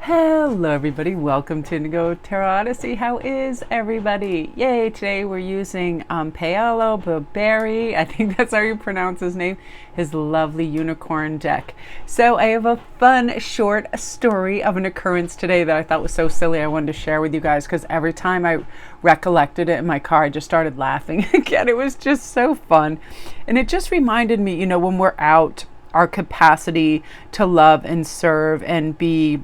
Hello everybody, welcome to Indigo Tarot Odyssey. How is everybody? Yay, today we're using Paolo Barberi, I think that's how you pronounce his name, his lovely unicorn deck. So I have a fun short story of an occurrence today that I thought was so silly I wanted to share with you guys, because every time I recollected it in my car I just started laughing again. It was just so fun. And it just reminded me, when we're out, our capacity to love and serve and be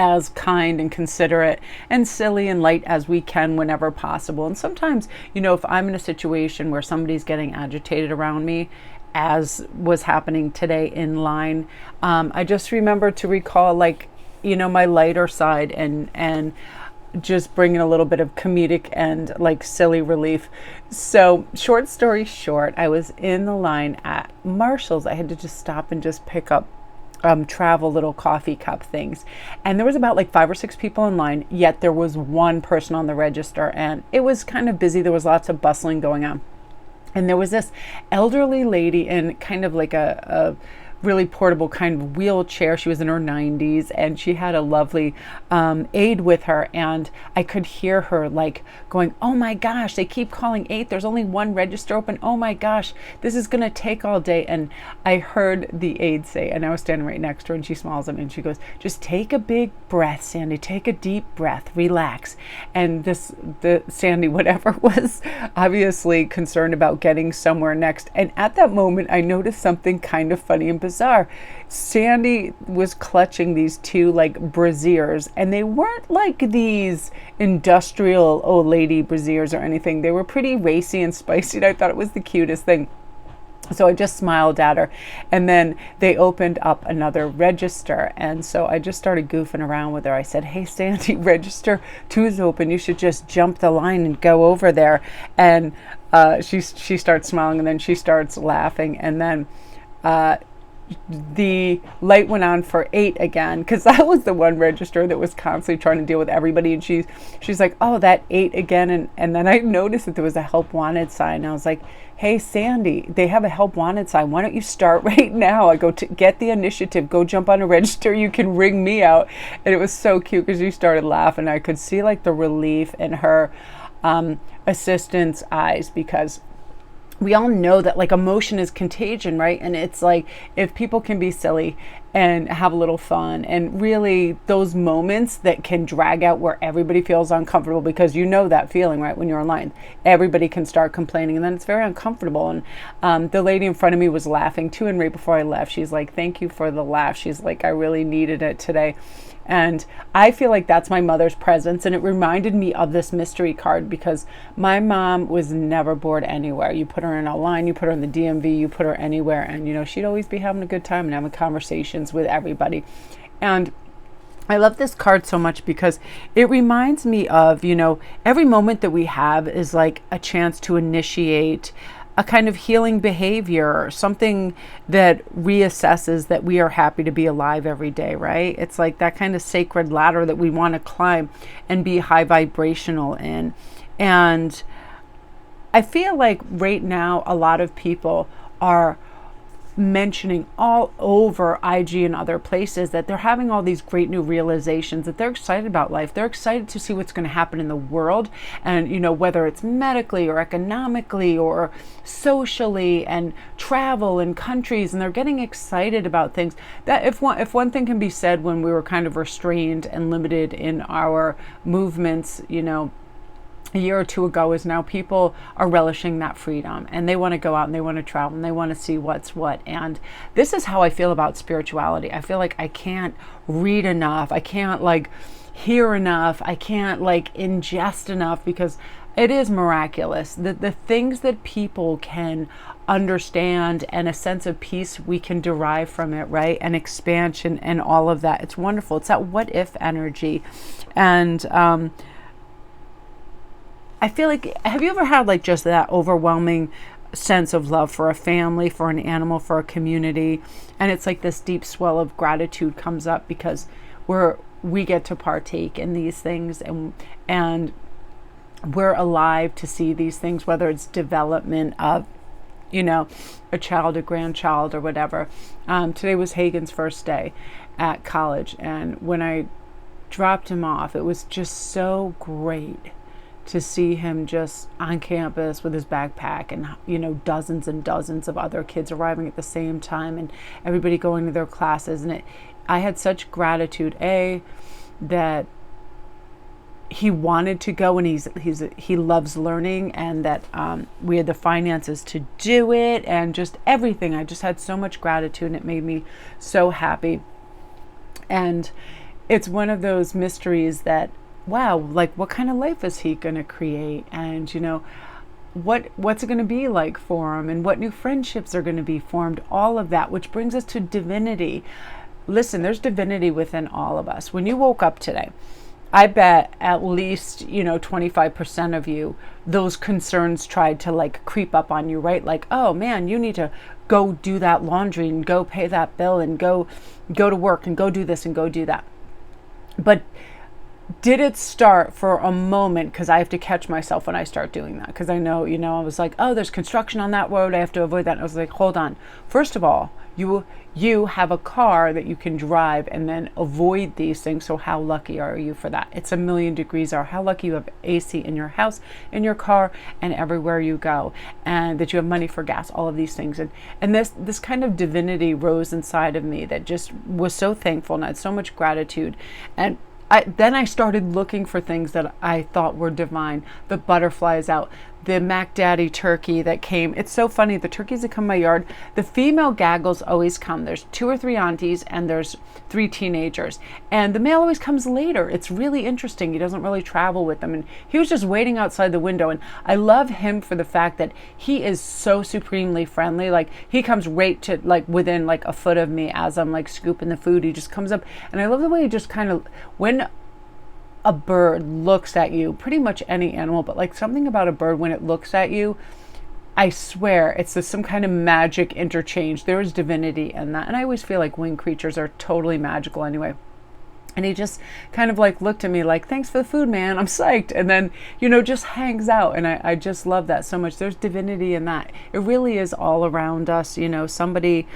as kind and considerate and silly and light as we can whenever possible. And sometimes, if I'm in a situation where somebody's getting agitated around me, as was happening today in line, I just remember to recall, my lighter side and just bringing a little bit of comedic and silly relief. So short story short, I was in the line at Marshall's. I had to just stop and just pick up travel little coffee cup things, and there was about 5 or 6 people in line, yet there was one person on the register, and it was kind of busy. There was lots of bustling going on, and there was this elderly lady in kind of a really portable kind of wheelchair. She was in her 90s, and she had a lovely aide with her, and I could hear her going, "Oh my gosh, they keep calling 8, there's only one register open, oh my gosh, this is gonna take all day." And I heard the aide say, and I was standing right next to her, and she smiles at me and she goes, "Just take a big breath, Sandy, take a deep breath, relax." And the Sandy, whatever, was obviously concerned about getting somewhere next. And at that moment I noticed something kind of funny and bizarre. Sandy was clutching these 2 braziers, and they weren't these industrial old lady braziers or anything. They were pretty racy and spicy, and I thought it was the cutest thing. So I just smiled at her, and then they opened up another register, and so I just started goofing around with her. I said, "Hey Sandy, register 2 is open, you should just jump the line and go over there." And she starts smiling, and then she starts laughing, and then the light went on for 8 again, because that was the one register that was constantly trying to deal with everybody. And she's like, "Oh, that 8 again." And then I noticed that there was a help wanted sign. I was like, "Hey Sandy, they have a help wanted sign, why don't you start right now?" I go, "To get the initiative, go jump on a register, you can ring me out." And it was so cute because she started laughing. I could see the relief in her assistant's eyes, because we all know that emotion is contagion, right? And it's if people can be silly and have a little fun, and really those moments that can drag out where everybody feels uncomfortable, because that feeling, right? When you're online, everybody can start complaining, and then it's very uncomfortable. And the lady in front of me was laughing too, and right before I left, she's like, "Thank you for the laugh." She's like, "I really needed it today." And I feel like that's my mother's presence. And it reminded me of this mystery card, because my mom was never bored anywhere. You put her in a line, you put her in the DMV, you put her anywhere, and she'd always be having a good time and having conversations with everybody. And I love this card so much because it reminds me of, every moment that we have is a chance to initiate a kind of healing behavior, something that reassesses that we are happy to be alive every day, right? It's that kind of sacred ladder that we want to climb and be high vibrational in. And I feel like right now a lot of people are mentioning all over IG and other places that they're having all these great new realizations, that they're excited about life. They're excited to see what's going to happen in the world, and whether it's medically or economically or socially, and travel and countries, and they're getting excited about things. That if one thing can be said, when we were kind of restrained and limited in our movements, a year or 2 ago, is now people are relishing that freedom, and they want to go out and they want to travel and they want to see what's what. And this is how I feel about spirituality. I feel like I can't read enough, I can't hear enough, I can't ingest enough, because it is miraculous, the things that people can understand, and a sense of peace we can derive from it, right? And expansion and all of that. It's wonderful. It's that what if energy. And I feel like, have you ever had just that overwhelming sense of love for a family, for an animal, for a community? And it's this deep swell of gratitude comes up because we get to partake in these things, and we're alive to see these things, whether it's development of a child, a grandchild, or whatever. Today was Hagen's first day, at college. And when I dropped him off, it was just so great to see him just on campus with his backpack and, you know, dozens and dozens of other kids arriving at the same time and everybody going to their classes. And I had such gratitude, that he wanted to go and he loves learning, and that we had the finances to do it, and just everything. I just had so much gratitude, and it made me so happy. And it's one of those mysteries that, wow, like what kind of life is he going to create? And, you know, what's it going to be like for him, and what new friendships are going to be formed, all of that, which brings us to divinity. Listen, there's divinity within all of us. When you woke up today, I bet at least, you know, 25% of you, those concerns tried to like creep up on you, right? Like, oh man, you need to go do that laundry and go pay that bill and go to work and go do this and go do that. But did it start for a moment? Because I have to catch myself when I start doing that. Because I know, you know, I was like, oh, there's construction on that road, I have to avoid that. And I was like, hold on. First of all, you have a car that you can drive and then avoid these things. So how lucky are you for that? It's 1,000,000 degrees. Or how lucky you have AC in your house, in your car, and everywhere you go, and that you have money for gas, all of these things. And this kind of divinity rose inside of me that just was so thankful, and I had so much gratitude. And then I started looking for things that I thought were divine. The butterflies out, the Mac Daddy turkey that came. It's so funny, the turkeys that come in my yard, the female gaggles always come. There's 2 or 3 aunties and there's 3 teenagers. And the male always comes later. It's really interesting. He doesn't really travel with them. And he was just waiting outside the window. And I love him for the fact that he is so supremely friendly. Like, he comes right to like within like a foot of me as I'm like scooping the food. He just comes up. And I love the way he just kind of, when a bird looks at you, pretty much any animal, but like something about a bird when it looks at you, I swear it's some kind of magic interchange. There is divinity in that. And I always feel like winged creatures are totally magical anyway. And he just kind of like looked at me like, thanks for the food, man, I'm psyched. And then, you know, just hangs out. And I just love that so much. There's divinity in that. It really is all around us. You know, somebody,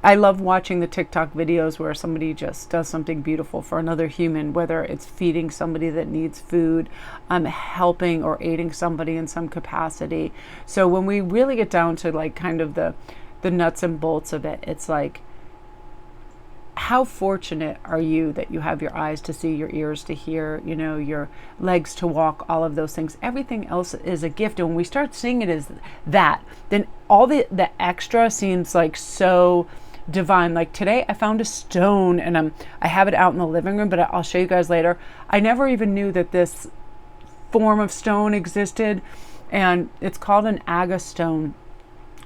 I love watching the TikTok videos where somebody just does something beautiful for another human, whether it's feeding somebody that needs food, helping or aiding somebody in some capacity. So when we really get down to like kind of the nuts and bolts of it, it's like, how fortunate are you that you have your eyes to see, your ears to hear, you know, your legs to walk, all of those things. Everything else is a gift. And when we start seeing it as that, then all the extra seems like so divine. Like today I found a stone, and I have it out in the living room, but I'll show you guys later. I never even knew that this form of stone existed, and it's called an agate stone.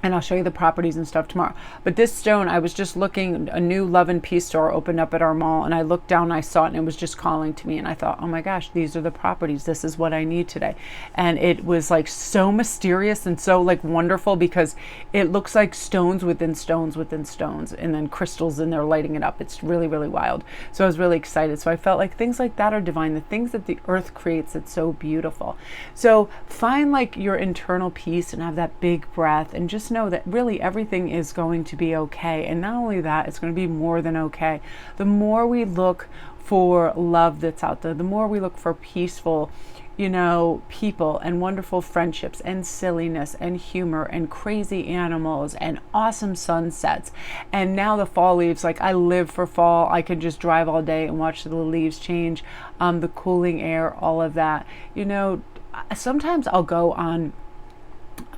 And I'll show you the properties and stuff tomorrow. But this stone, I was just looking, a new Love and Peace store opened up at our mall, and I looked down and I saw it, and it was just calling to me. And I thought, oh my gosh, these are the properties. This is what I need today. And it was like so mysterious and so like wonderful, because it looks like stones within stones within stones, and then crystals in there lighting it up. It's really, really wild. So I was really excited. So I felt like things like that are divine. The things that the earth creates, it's so beautiful. So find like your internal peace and have that big breath, and just know that really everything is going to be okay. And not only that, it's going to be more than okay. The more we look for love that's out there, the more we look for peaceful, you know, people and wonderful friendships and silliness and humor and crazy animals and awesome sunsets. And now the fall leaves, like I live for fall. I can just drive all day and watch the leaves change, the cooling air, all of that. You know, sometimes I'll go on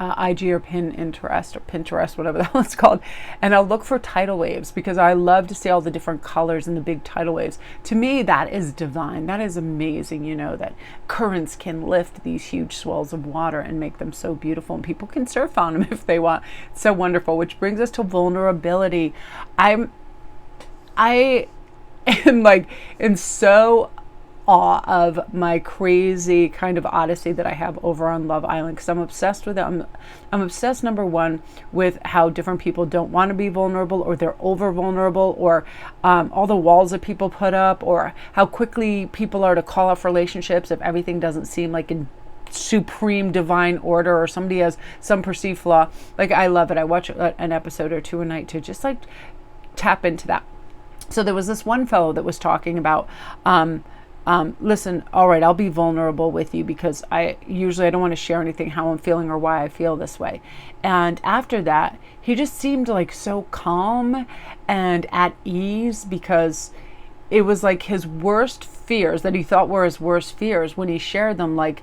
IG or Pinterest, whatever the hell it's called, and I'll look for tidal waves, because I love to see all the different colors and the big tidal waves. To me, that is divine. That is amazing, you know, that currents can lift these huge swells of water and make them so beautiful, and people can surf on them if they want. It's so wonderful, which brings us to vulnerability. I am like in so awe of my crazy kind of odyssey that I have over on Love Island, because I'm obsessed with it. I'm obsessed, number one, with how different people don't want to be vulnerable, or they're over vulnerable, or all the walls that people put up, or how quickly people are to call off relationships if everything doesn't seem like in supreme divine order, or somebody has some perceived flaw. Like, I love it. I watch an episode or two a night to just like tap into that. So there was this one fellow that was talking about, listen, all right, I'll be vulnerable with you because I don't want to share anything, how I'm feeling or why I feel this way. And after that, he just seemed like so calm and at ease, because it was like his worst fears that he thought were his worst fears, when he shared them, like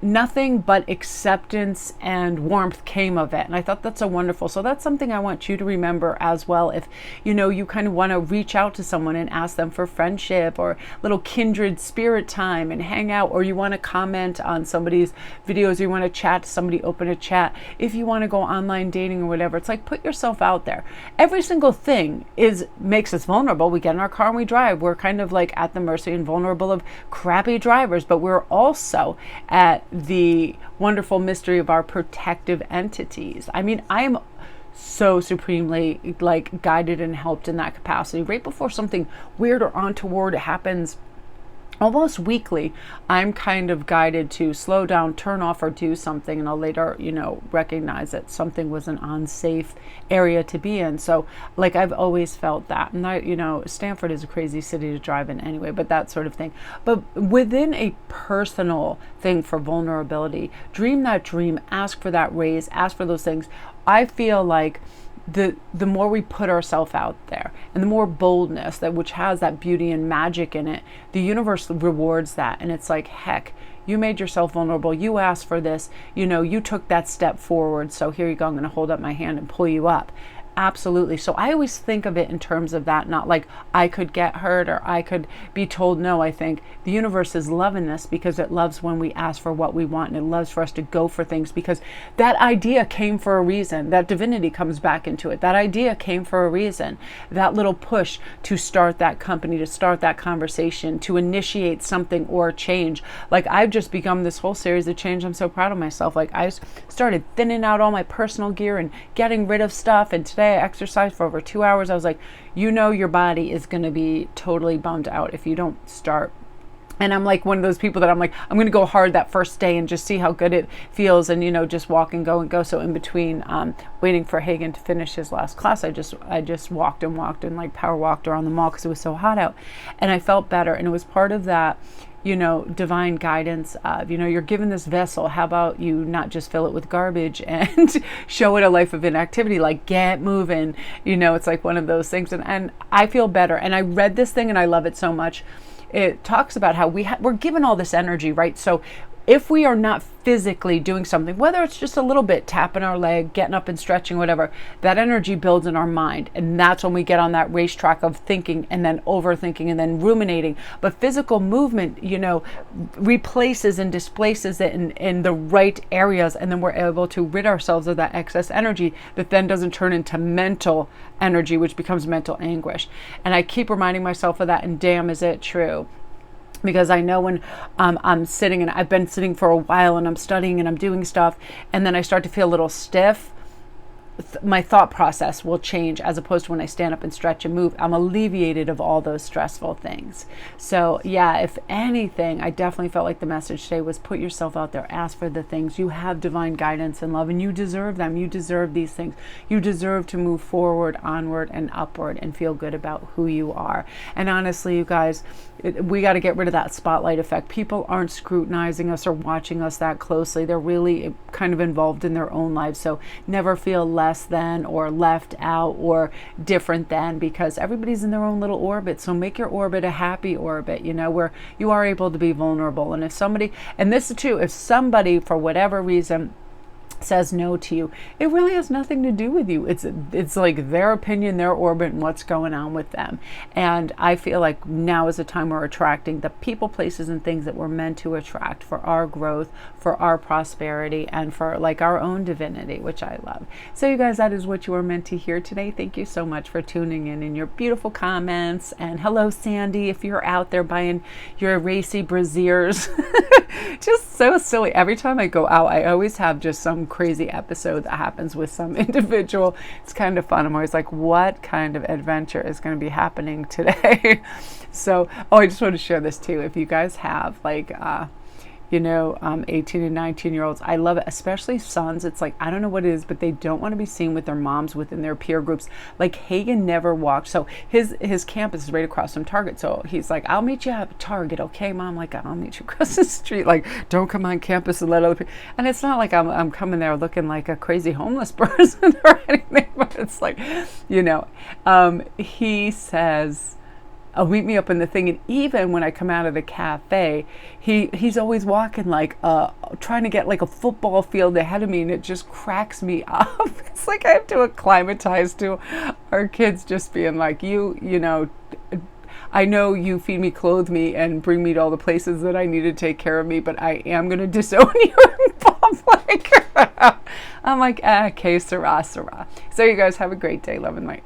nothing but acceptance and warmth came of it. And I thought that's so wonderful. So that's something I want you to remember as well. If you kind of want to reach out to someone and ask them for friendship or little kindred spirit time and hang out, or you want to comment on somebody's videos, or you want to chat to somebody, open a chat, if you want to go online dating or whatever, it's like, put yourself out there. Every single thing makes us vulnerable. We get in our car and we drive. We're kind of like at the mercy and vulnerable of crappy drivers, but we're also at the wonderful mystery of our protective entities. I mean, I am so supremely like guided and helped in that capacity. Right before something weird or untoward happens, almost weekly, I'm kind of guided to slow down, turn off, or do something, and I'll later, recognize that something was an unsafe area to be in. So, like, I've always felt that. And Stanford is a crazy city to drive in anyway, but that sort of thing. But within a personal thing for vulnerability, dream that dream, ask for that raise, ask for those things. I feel like the more we put ourselves out there, and the more boldness, that which has that beauty and magic in it, the universe rewards that. And it's like, heck, you made yourself vulnerable, you asked for this, you took that step forward, so here you go, I'm going to hold up my hand and pull you up. Absolutely. So I always think of it in terms of that, not like I could get hurt or I could be told no. I think the universe is loving this because it loves when we ask for what we want, and it loves for us to go for things, because that idea came for a reason. That divinity comes back into it. That idea came for a reason. That little push to start that company, to start that conversation, to initiate something or change. Like, I've just begun this whole series of change. I'm so proud of myself. Like, I started thinning out all my personal gear and getting rid of stuff. And today I exercised for over 2 hours. I was like, your body is going to be totally bummed out if you don't start. And I'm like one of those people that I'm like, I'm going to go hard that first day and just see how good it feels, and just walk and go. So in between waiting for Hagen to finish his last class, I just walked and like power walked around the mall because it was so hot out, and I felt better. And it was part of that divine guidance of, you're given this vessel. How about you not just fill it with garbage and show it a life of inactivity, like get moving. It's like one of those things. And I feel better. And I read this thing and I love it so much. It talks about how we're given all this energy, right? So if we are not physically doing something, whether it's just a little bit, tapping our leg, getting up and stretching, whatever, that energy builds in our mind. And that's when we get on that racetrack of thinking and then overthinking and then ruminating. But physical movement, replaces and displaces it in the right areas. And then we're able to rid ourselves of that excess energy that then doesn't turn into mental energy, which becomes mental anguish. And I keep reminding myself of that, and damn, is it true. Because I know when I'm sitting, and I've been sitting for a while, and I'm studying and I'm doing stuff, and then I start to feel a little stiff, my thought process will change, as opposed to when I stand up and stretch and move. I'm alleviated of all those stressful things. So yeah, if anything, I definitely felt like the message today was put yourself out there, ask for the things. You have divine guidance and love, and you deserve them. You deserve these things. You deserve to move forward, onward, and upward, and feel good about who you are. And honestly, you guys, we got to get rid of that spotlight effect. People aren't scrutinizing us or watching us that closely. They're really kind of involved in their own lives. So never feel less than or left out or different than, because everybody's in their own little orbit. So make your orbit a happy orbit, where you are able to be vulnerable. And if somebody for whatever reason says no to you, it really has nothing to do with you. It's like their opinion, their orbit, and what's going on with them. And I feel like now is the time we're attracting the people, places, and things that we're meant to attract for our growth, for our prosperity, and for like our own divinity, which I love. So you guys, that is what you are meant to hear today. Thank you so much for tuning in and your beautiful comments. And hello, Sandy, if you're out there buying your racy brassiers. Just so silly. Every time I go out, I always have just some crazy episode that happens with some individual. It's kind of fun. I'm always like, what kind of adventure is going to be happening today? So, I just want to share this too. If you guys have you know, 18 and 19-year-olds. I love it, especially sons. It's like, I don't know what it is, but they don't want to be seen with their moms within their peer groups. Like Hagen never walked. So his campus is right across from Target. So he's like, I'll meet you at Target, okay, Mom? Like, I'll meet you across the street. Like, don't come on campus and let other people. And it's not like I'm coming there looking like a crazy homeless person or anything, but it's like, you know, he says, meet me up in the thing. And even when I come out of the cafe, he's always walking like trying to get like a football field ahead of me, and it just cracks me up. It's like I have to acclimatize to our kids just being like, you know, I know you feed me, clothe me, and bring me to all the places that I need to take care of me, but I am going to disown you in public. I'm like, okay, Sarah. So you guys have a great day. Love and light.